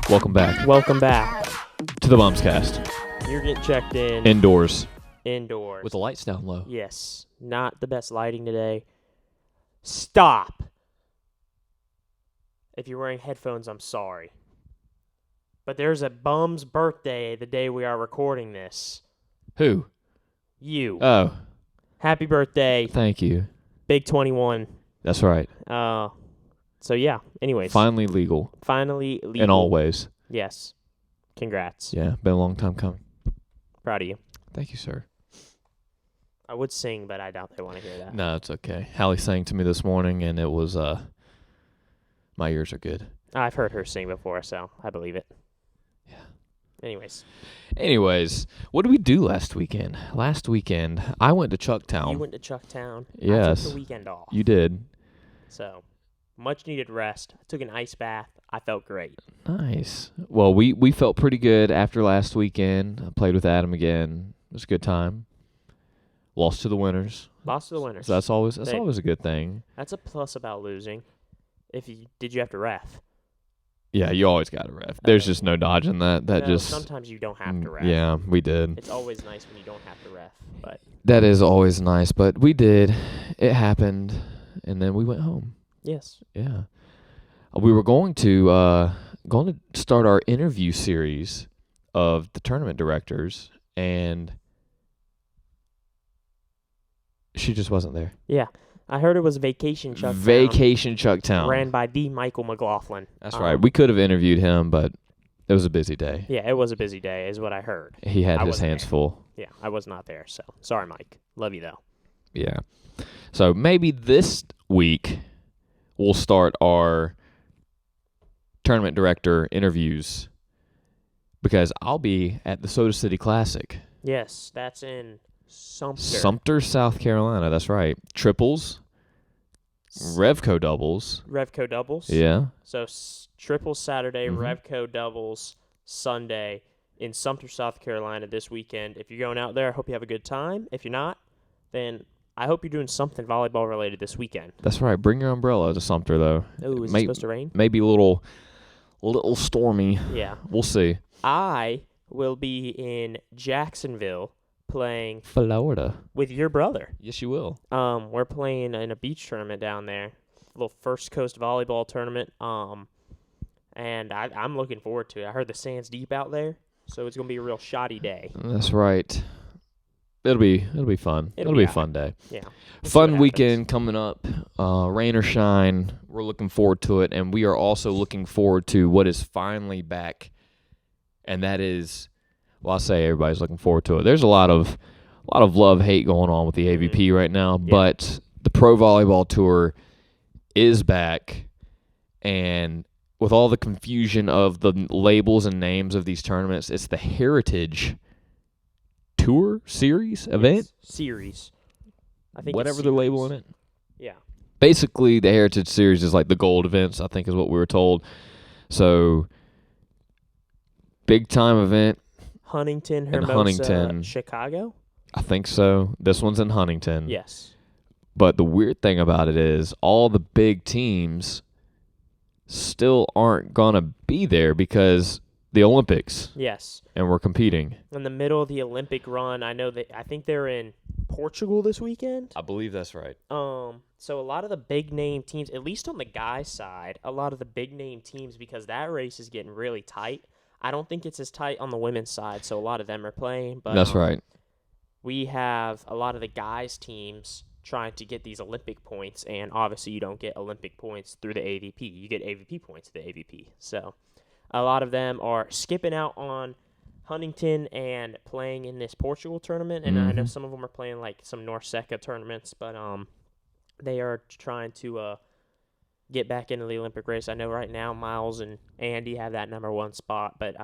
Welcome back Welcome back. to the BumsCast. You're getting checked in. Indoors. Indoors. With the lights down low. Yes. Not the best lighting today. Stop. If you're wearing headphones, I'm sorry. But there's a bum's birthday the day we are recording this. Who? You. Oh, Happy birthday, thank you. Big 21. That's right. So yeah, anyways. Finally legal. Finally legal. In all ways. Yes. Congrats. Yeah, been a long time coming. Proud of you. Thank you, sir. I would sing, but I doubt they want to hear that. No, it's okay. Hallie sang to me this morning, and it was, my ears are good. I've heard her sing before, so I believe it. Yeah. Anyways, what did we do last weekend? Last weekend, I went to Chucktown. you went to Chucktown. Yes. I took the weekend off. You did. So, much needed rest. I took an ice bath. I felt great. Nice. Well, we felt pretty good after last weekend. I played with Adam again. It was a good time. Lost to the winners. Lost to the winners. So that's always a good thing. That's a plus about losing. Did you have to ref? Yeah, you always got to ref. There's just no dodging that. Sometimes you don't have to ref. Yeah, we did. It's always nice when you don't have to ref, but That is always nice, but we did. It happened, and then we went home. yes. Yeah. We were going to start our interview series of the tournament directors, and she just wasn't there. Yeah. I heard it was Vacation Chucktown. Vacation Chucktown. Ran by the Michael McLaughlin. That's right. We could have interviewed him, but it was a busy day. Yeah, it was a busy day, is what I heard. He had I his wasn't hands there. full. Yeah, I was not there, so sorry, Mike. Love you, though. Yeah. So maybe this week we'll start our tournament director interviews because I'll be at the Soda City Classic. Yes, that's in Sumter. Sumter, South Carolina. That's right. Triples, Revco doubles. Revco doubles. Yeah. So triples Saturday, Mhm. Revco doubles Sunday in Sumter, South Carolina this weekend. If you're going out there, I hope you have a good time. If you're not, then I hope you're doing something volleyball related this weekend. That's right. Bring your umbrella to Sumter, though. Oh, is it supposed to rain? Maybe a little stormy. Yeah. We'll see. I will be in Jacksonville playing Florida. with your brother. Yes, you will. We're playing in a beach tournament down there, a little First Coast volleyball tournament. And I'm looking forward to it. I heard the sand's deep out there, so it's gonna be a real shoddy day. That's right. It'll be fun. It'll be a fun day. Yeah. Fun weekend coming up. Rain or shine, we're looking forward to it, and we are also looking forward to what is finally back, and that is, well, I'll say everybody's looking forward to it. There's a lot of love-hate going on with the AVP right now, but the Pro Volleyball Tour is back, and with all the confusion of the labels and names of these tournaments, it's the Heritage Tour Series event? Series. I think Whatever they're labeling it. Yeah. Basically, the Heritage Series is like the gold events, I think is what we were told. So, big time event. Huntington, In Hermosa, Huntington. Chicago? I think so. This one's in Huntington. Yes. But the weird thing about it is all the big teams still aren't going to be there because the Olympics. Yes. And we're competing. In the middle of the Olympic run, I think they're in Portugal this weekend. I believe that's right. So a lot of the big name teams, at least on the guys' side, a lot of the big name teams, because that race is getting really tight. I don't think it's as tight on the women's side, so a lot of them are playing. But That's right. We have a lot of the guys' teams trying to get these Olympic points, and obviously you don't get Olympic points through the AVP. You get AVP points through the AVP. So a lot of them are skipping out on Huntington and playing in this Portugal tournament, and I know some of them are playing like some Norseca tournaments, but they are trying to get back into the Olympic race. I know right now Miles and Andy have that number one spot, but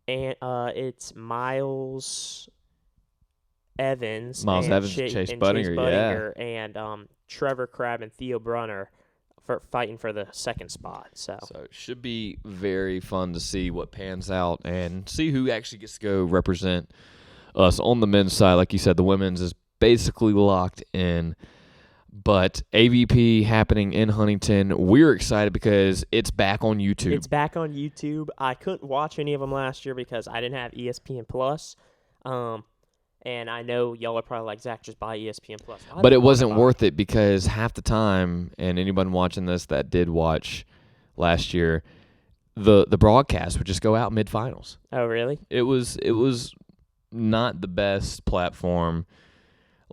it's Miles Evans, Chase Budinger, and Trevor Crabb and Theo Brunner fighting for the second spot. So it should be very fun to see what pans out and see who actually gets to go represent us on the men's side. Like you said, the women's is basically locked in. But AVP happening in Huntington, we're excited because it's back on YouTube. It's back on YouTube. I couldn't watch any of them last year because I didn't have ESPN Plus. And I know y'all are probably like, Zach, just buy ESPN Plus. But it wasn't worth it because half the time, and anyone watching this that did watch last year, the broadcast would just go out mid-finals. Oh, really? It was not the best platform.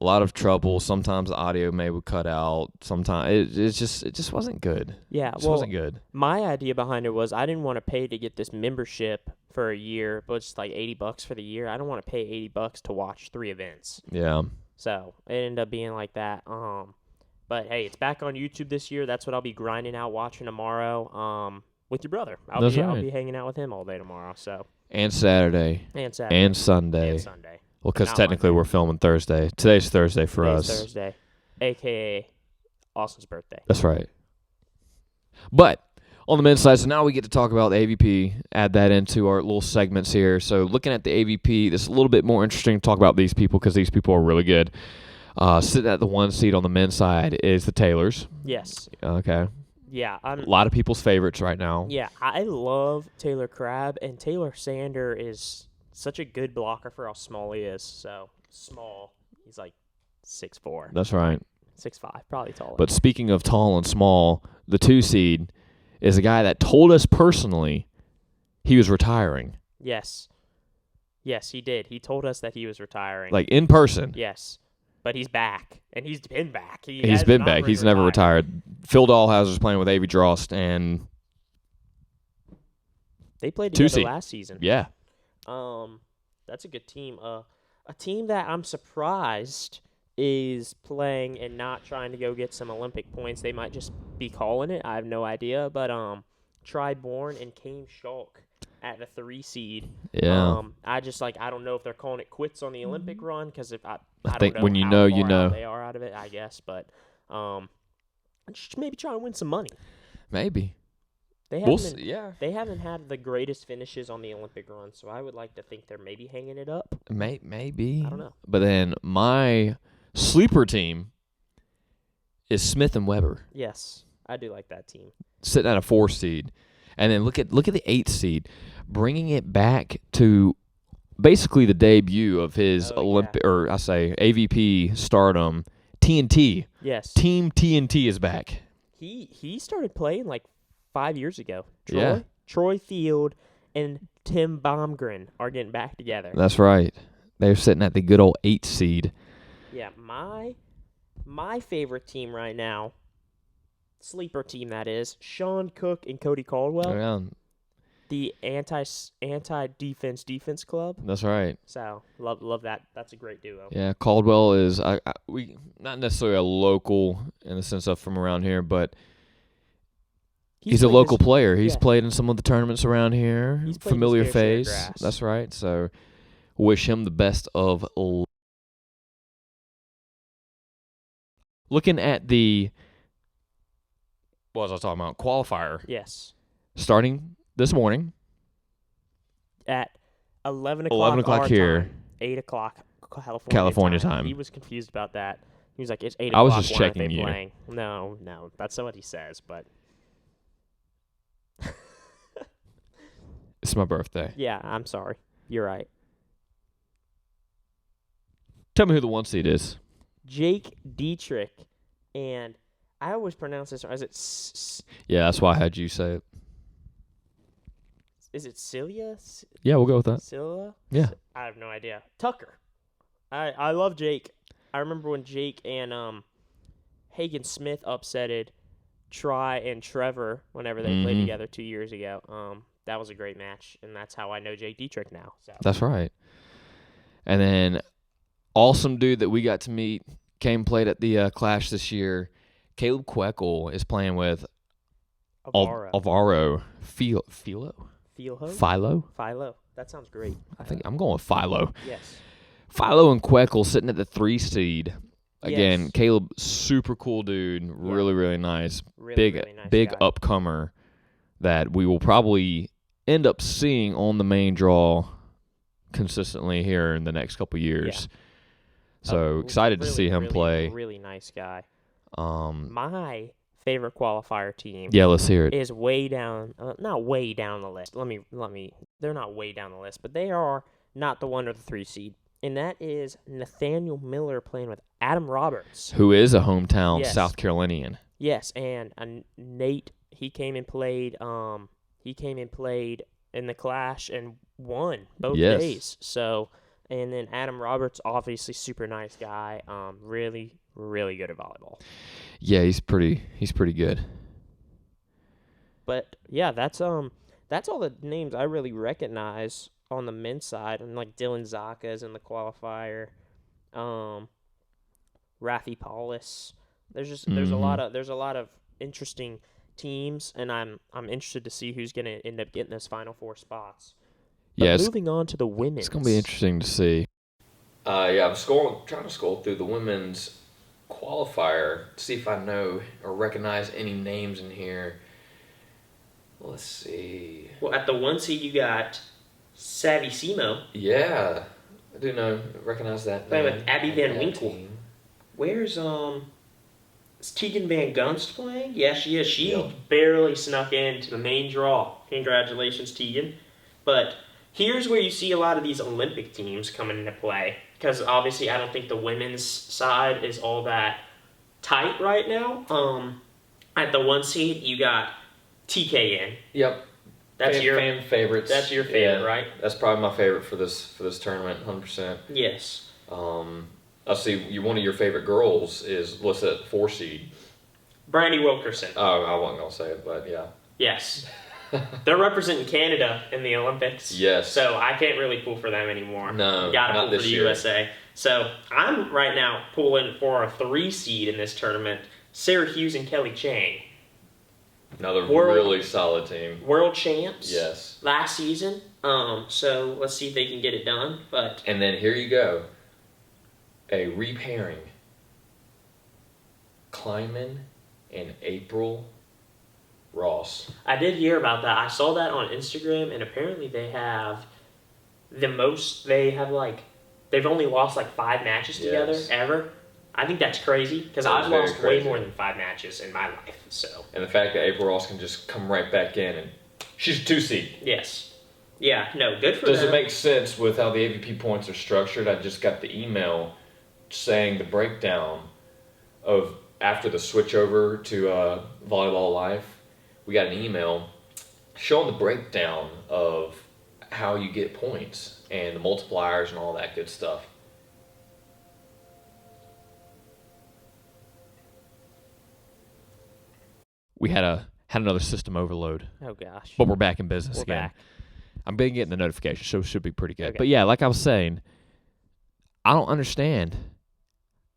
A lot of trouble. Sometimes the audio would cut out. Sometimes it just wasn't good. Yeah, it wasn't good. My idea behind it was I didn't want to pay to get this membership for a year, but it's like $80 for the year. I don't want to pay $80 to watch 3 events. Yeah. So it ended up being like that. But hey, it's back on YouTube this year. That's what I'll be grinding out watching tomorrow. With your brother. I'll be hanging out with him all day tomorrow. So. And Saturday. And Saturday. And Sunday. And Sunday. Well, because technically we're filming Thursday. Today's Thursday for us. Thursday, a.k.a. Austin's birthday. That's right. But on the men's side, so now we get to talk about the AVP, add that into our little segments here. So looking at the AVP, this is a little bit more interesting to talk about these people because these people are really good. Sitting at the 1 seed on the men's side is the Taylors. Yes. Okay. Yeah. A lot of people's favorites right now. Yeah, I love Taylor Crabb, and Taylor Sander is such a good blocker for how small he is. So, small. He's like 6'4". That's right. 6'5", probably taller. But speaking of tall and small, the 2 seed is a guy that told us personally he was retiring. Yes. Yes, he did. He told us that he was retiring. Like, in person. Yes. But he's back, and he's been back. He's been back. He's never retired. Phil Dahlhauser's playing with Avi Drost, and they played together last season. Yeah. That's a good team. A team that I'm surprised is playing and not trying to go get some Olympic points. They might just be calling it. I have no idea. But Tri Bourne and Kane Schalk at the 3 seed. Yeah. I don't know if they're calling it quits on the Olympic run because I think don't know when you how know, far you know. out they are out of it, I guess. But just maybe try and win some money. Maybe. They haven't had the greatest finishes on the Olympic run, so I would like to think they're maybe hanging it up. Maybe. I don't know. But then my sleeper team is Smith and Weber. Yes, I do like that team. Sitting at a 4 seed. And then look at the 8 seed, bringing it back to basically the debut of his AVP stardom, TNT. Yes. Team TNT is back. He started playing like 5 years ago. Troy Field and Tim Baumgren are getting back together. That's right. They're sitting at the good old 8 seed. Yeah, my favorite team right now, sleeper team that is, Sean Cook and Cody Caldwell. Yeah. The anti-defense club. That's right. So love that. That's a great duo. Yeah, Caldwell is we not necessarily a local in the sense of from around here, but he's a local player. He's played in some of the tournaments around here. He's played familiar his fair share of face. grass. That's right. So wish him the best of luck. Looking at what was I talking about? Qualifier. Yes. Starting this morning. At 11 o'clock here. Time, 8 o'clock California time. He was confused about that. He was like, it's 8 o'clock. I was just why aren't checking they you. Playing? No. That's not what he says, but. It's my birthday. Yeah, I'm sorry. You're right. Tell me who the 1 seed is. Jake Dietrich. And I always pronounce this. Is it? Yeah, that's why I had you say it. Is it Celia? Yeah, we'll go with that. Celia? Yeah. I have no idea. Tucker. I love Jake. I remember when Jake and Hagen Smith upsetted Try and Trevor whenever they played together 2 years ago. That was a great match, and that's how I know Jake Dietrich now. So. That's right. And then awesome dude that we got to meet, played at the Clash this year. Caleb Queckel is playing with Alvaro Philo. That sounds great. I think I'm going with Philo. Yes. Philo and Queckel sitting at the 3 seed. Again, Yes. Caleb, super cool dude. Really, really nice. Really nice big guy. upcomer that we will probably end up seeing on the main draw consistently here in the next couple years. So excited to see him play. Really nice guy. My favorite qualifier team Yeah, let's hear it. is way down, not way down the list. They're not way down the list, but they are not the 1 or the 3 seed. And that is Nathaniel Miller playing with Adam Roberts. Who is a hometown Yes. South Carolinian. Yes, and Nate, he came and played in the Clash and won both Yes. days. So, and then Adam Roberts, obviously super nice guy, really, really good at volleyball. Yeah, he's pretty good. But yeah, that's all the names I really recognize on the men's side, and like Dylan Zaka's in the qualifier, Rafi Paulus. There's a lot of interesting teams, and I'm interested to see who's gonna end up getting those Final Four spots. But Yeah, moving on to the women's. it's gonna be interesting to see. Yeah, I'm trying to scroll through the women's qualifier to see if I know or recognize any names in here. Let's see. Well, at the 1 seed you got Savvy Simo. Yeah, I do recognize that Playing name. with Abby Van That Winkle. team. Where's is Tegan Van Gunst playing? Yeah, she is. She Yep. barely snuck into the main draw. Congratulations, Tegan. But here's where you see a lot of these Olympic teams coming into play, because obviously I don't think the women's side is all that tight right now. At the 1 seed you got TKN. Yep. That's your fan favorites. That's your favorite, Yeah, right? That's probably my favorite for this tournament, 100%. Yes. I see one of your favorite girls is listed at 4 seed. Brandy Wilkerson. Oh, I wasn't gonna say it, but yeah. Yes. They're representing Canada in the Olympics. Yes. So I can't really pull for them anymore. No, Gotta not pull for this the year. USA. So I'm right now pulling for a 3 seed in this tournament. Sarah Hughes and Kelly Chang. Another World- really solid team. World champs. Yes. Last season. So let's see if they can get it done. But And then here you go. A repairing. Kleiman and April Ross. I did hear about that. I saw that on Instagram, and apparently they have they've only lost like 5 matches together Yes. ever. I think that's crazy, because That is I've very lost way crazy. more than 5 matches in my life. So And the fact that April Ross can just come right back in and she's a 2 seed. yes, yeah, no, good for Does them. it make sense with how the AVP points are structured? I just got the email saying the breakdown of after the switch over to Volleyball Life. We got an email showing the breakdown of how you get points and the multipliers and all that good stuff. We had another system overload, Oh gosh, but we're back in business we're again. back. I'm been getting the notification, so it should be pretty good. Okay. But yeah, like I was saying, I don't understand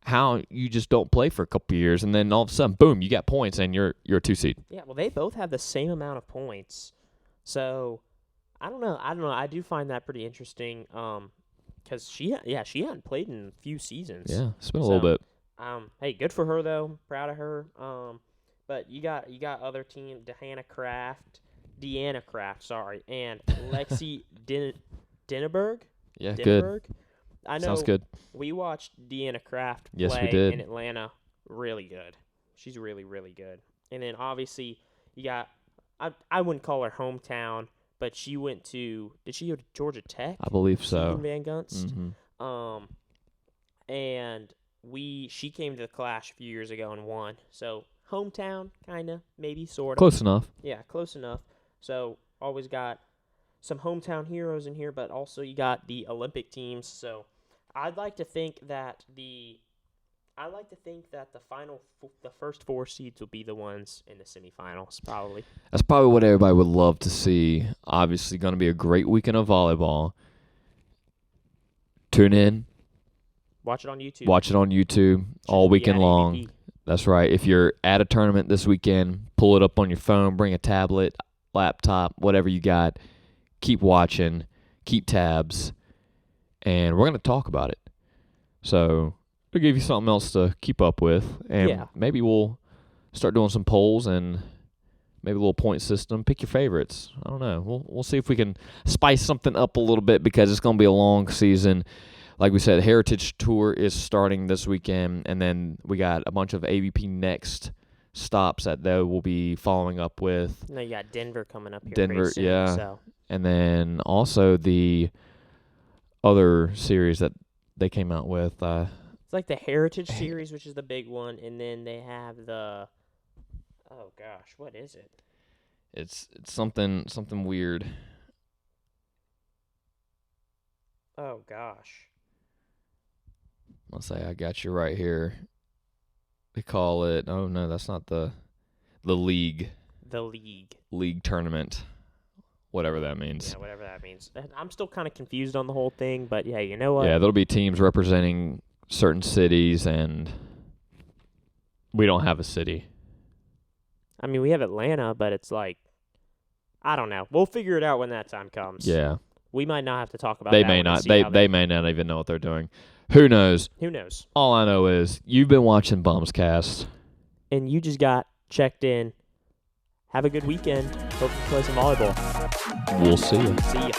how you just don't play for a couple years and then all of a sudden, boom, you got points and you're a 2 seed. Yeah, well, they both have the same amount of points, so I don't know. I do find that pretty interesting. Because she hadn't played in a few seasons. Yeah, it's been a little bit. Hey, good for her though. Proud of her. But you got other team, Deanna Kraft, and Lexi Dinneberg. Yeah, good. Dinneberg. I know. Sounds good. We watched Deanna Kraft Yes, we play did. in Atlanta. Really good. She's really, really good. And then obviously you got I wouldn't call her hometown, but she went to did she go to Georgia Tech? I believe so. Tegan Van Gunst. Mm-hmm. And she came to the Clash a few years ago and won. So hometown, kinda, maybe, sort of. Close enough. Yeah, close enough. So always got some hometown heroes in here, but also you got the Olympic teams. So I'd like to think that the first 4 seeds will be the ones in the semifinals, probably. That's probably what everybody would love to see. Obviously, going to be a great weekend of volleyball. Tune in. Watch it on YouTube. Watch it on YouTube all weekend Yeah, long. AVP. That's right. If you're at a tournament this weekend, pull it up on your phone, bring a tablet, laptop, whatever you got. Keep watching, keep tabs, and we're going to talk about it. So we'll give you something else to keep up with, and Yeah. maybe we'll start doing some polls and maybe a little point system. Pick your favorites. I don't know. We'll see if we can spice something up a little bit because it's going to be a long season. like we said, Heritage Tour is starting this weekend, and then we got a bunch of AVP Next stops that they will be following up with. No, you got Denver coming up here. Denver, pretty soon, yeah. So. And then also the other series that they came out with. It's like the Heritage Series, which is the big one, and then they have the. Oh gosh, what is it? It's something weird. Oh gosh. Let's say I got you right here. They call it. Oh no, that's not the league. The league. League tournament. Whatever that means. Yeah, whatever that means. I'm still kind of confused on the whole thing, but yeah, you know what? Yeah, there'll be teams representing certain cities, and we don't have a city. I mean, we have Atlanta, but it's like, I don't know. We'll figure it out when that time comes. Yeah. We might not have to talk about They that may one and not. see how They may not even know what they're doing. Who knows? Who knows? All I know is you've been watching BumsCast. And you just got checked in. Have a good weekend. Hope you play some volleyball. We'll see you. See ya.